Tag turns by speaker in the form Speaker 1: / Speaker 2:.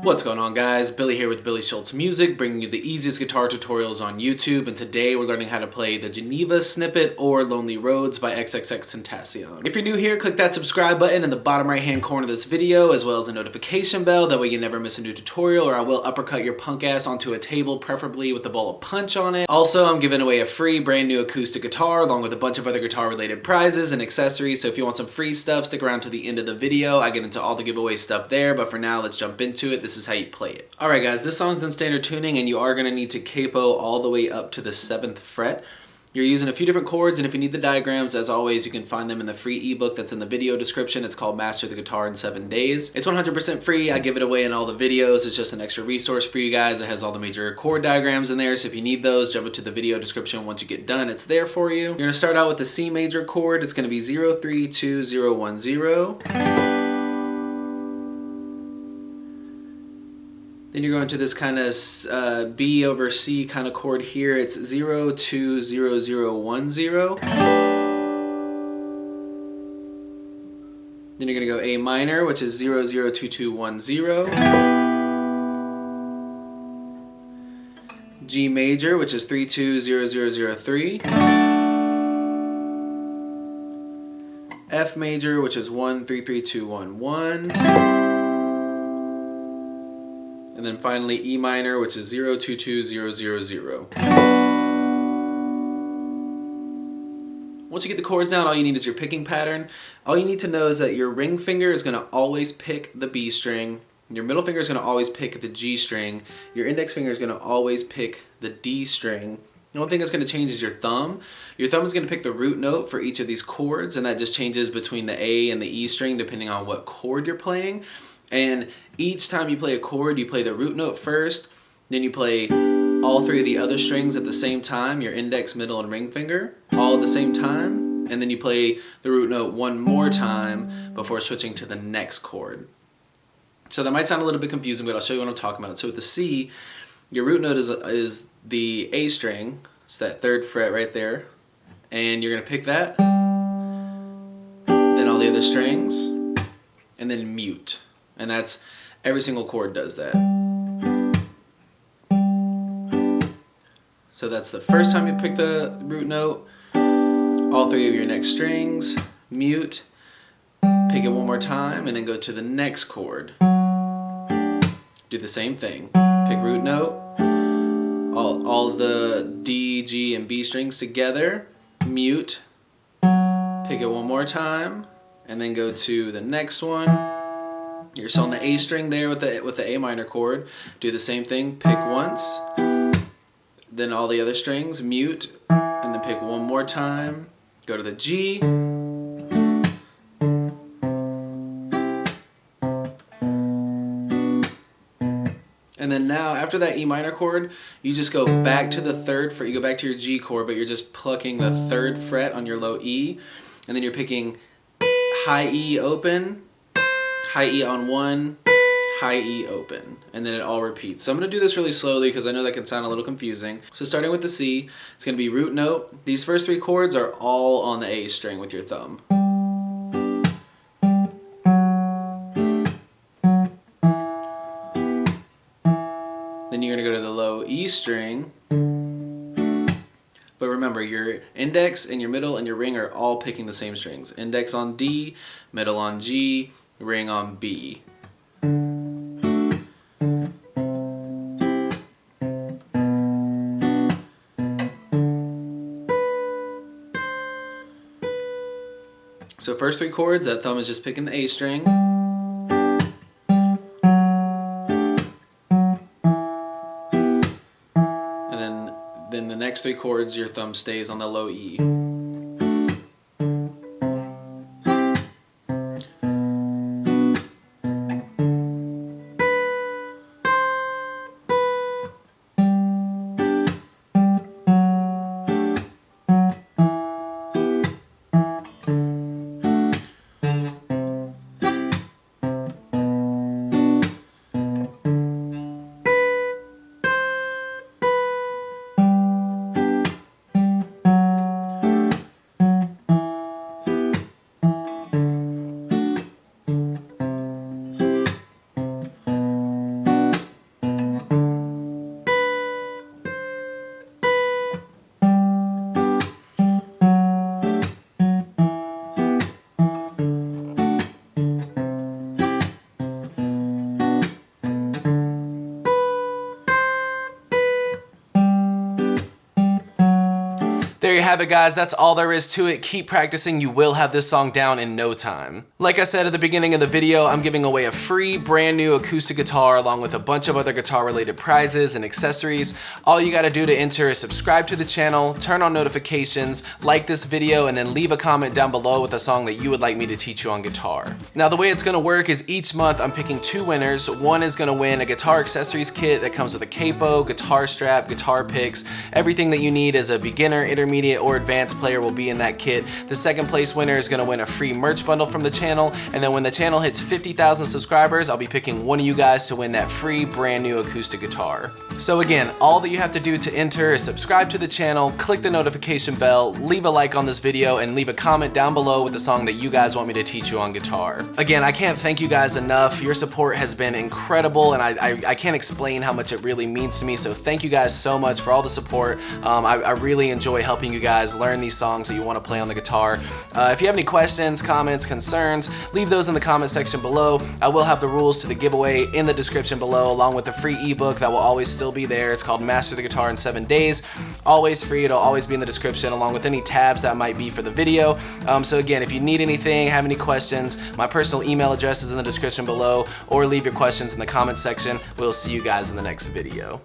Speaker 1: What's going on, guys? Billy here with Billy Schultz Music, bringing you the easiest guitar tutorials on YouTube, and today we're learning how to play the Geneva Snippet or Lonely Roads by XXXTentacion. If you're new here, click that subscribe button in the bottom right hand corner of this video, as well as a notification bell, that way you never miss a new tutorial, or I will uppercut your punk ass onto a table, preferably with a bowl of punch on it. Also, I'm giving away a free brand new acoustic guitar, along with a bunch of other guitar related prizes and accessories, so if you want some free stuff, stick around to the end of the video. I get into all the giveaway stuff there, but for now, let's jump into it. This is how you play it. Alright guys, this song's in standard tuning and you are going to need to capo all the way up to the 7th fret. You're using a few different chords, and if you need the diagrams, as always, you can find them in the free ebook that's in the video description. It's called Master the Guitar in 7 Days. It's 100% free. I give it away in all the videos. It's just an extra resource for you guys. It has all the major chord diagrams in there, so if you need those, jump into the video description. Once you get done, it's there for you. You're going to start out with the C major chord. It's going to be 0, 3, 2, 0, 1, 0. Then you're going to this kind of B over C kind of chord here. It's 0, 2, 0, 0, 1, 0. Then you're going to go A minor, which is 0, 0, 2, 2, 1, 0. G major, which is 3, 2, 0, 0, 0, 3. F major, which is 1, 3, 3, 2, 1, 1. And then finally E minor, which is 0, 2, 2, 0, 0, 0. Once you get the chords down, all you need is your picking pattern. All you need to know is that your ring finger is going to always pick the B string. Your middle finger is going to always pick the G string. Your index finger is going to always pick the D string. The only thing that's going to change is your thumb. Your thumb is going to pick the root note for each of these chords, and that just changes between the A and the E string depending on what chord you're playing. And each time you play a chord, you play the root note first, then you play all three of the other strings at the same time, your index, middle, and ring finger, all at the same time, and then you play the root note one more time before switching to the next chord. So that might sound a little bit confusing, but I'll show you what I'm talking about. So with the C, your root note is the A string, it's that 3rd fret right there, and you're going to pick that, then all the other strings, and then mute. And that's, every single chord does that. So that's the first time you pick the root note, all three of your next strings, mute, pick it one more time, and then go to the next chord. Do the same thing. Pick root note, all the D, G, and B strings together, mute, pick it one more time, and then go to the next one. You're still on the A string there with the A minor chord. Do the same thing, pick once, then all the other strings, mute, and then pick one more time, go to the G, and then now after that E minor chord, you just go back to the 3rd fret, you go back to your G chord, but you're just plucking the 3rd fret on your low E, and then you're picking high E open, high E on 1, high E open, and then it all repeats. So I'm going to do this really slowly because I know that can sound a little confusing. So starting with the C, it's going to be root note. These first 3 chords are all on the A string with your thumb. Then you're going to go to the low E string. But remember, your index and your middle and your ring are all picking the same strings. Index on D, middle on G, ring on B. So first 3 chords, that thumb is just picking the A string. And then the next 3 chords, your thumb stays on the low E. There you have it, guys. That's all there is to it. Keep practicing. You will have this song down in no time. Like I said at the beginning of the video, I'm giving away a free brand new acoustic guitar along with a bunch of other guitar related prizes and accessories. All you gotta do to enter is subscribe to the channel, turn on notifications, like this video, and then leave a comment down below with a song that you would like me to teach you on guitar. Now the way it's gonna work is each month I'm picking 2 winners. One is gonna win a guitar accessories kit that comes with a capo, guitar strap, guitar picks. Everything that you need as a beginner, intermediate, or advanced player will be in that kit. The second place winner is gonna win a free merch bundle from the channel, and then when the channel hits 50,000 subscribers, I'll be picking one of you guys to win that free brand new acoustic guitar. So again, all that you have to do to enter is subscribe to the channel, click the notification bell, leave a like on this video, and leave a comment down below with the song that you guys want me to teach you on guitar. Again, I can't thank you guys enough. Your support has been incredible, and I can't explain how much it really means to me, so thank you guys so much for all the support. I really enjoy helping you guys learn these songs that you want to play on the guitar. If you have any questions, comments, concerns, leave those in the comment section below. I will have the rules to the giveaway in the description below, along with the free ebook that will always still be there. It's called Master the Guitar in 7 Days. Always free. It'll always be in the description, along with any tabs that might be for the video. So again, if you need anything, have any questions, my personal email address is in the description below, or leave your questions in the comment section. We'll see you guys in the next video.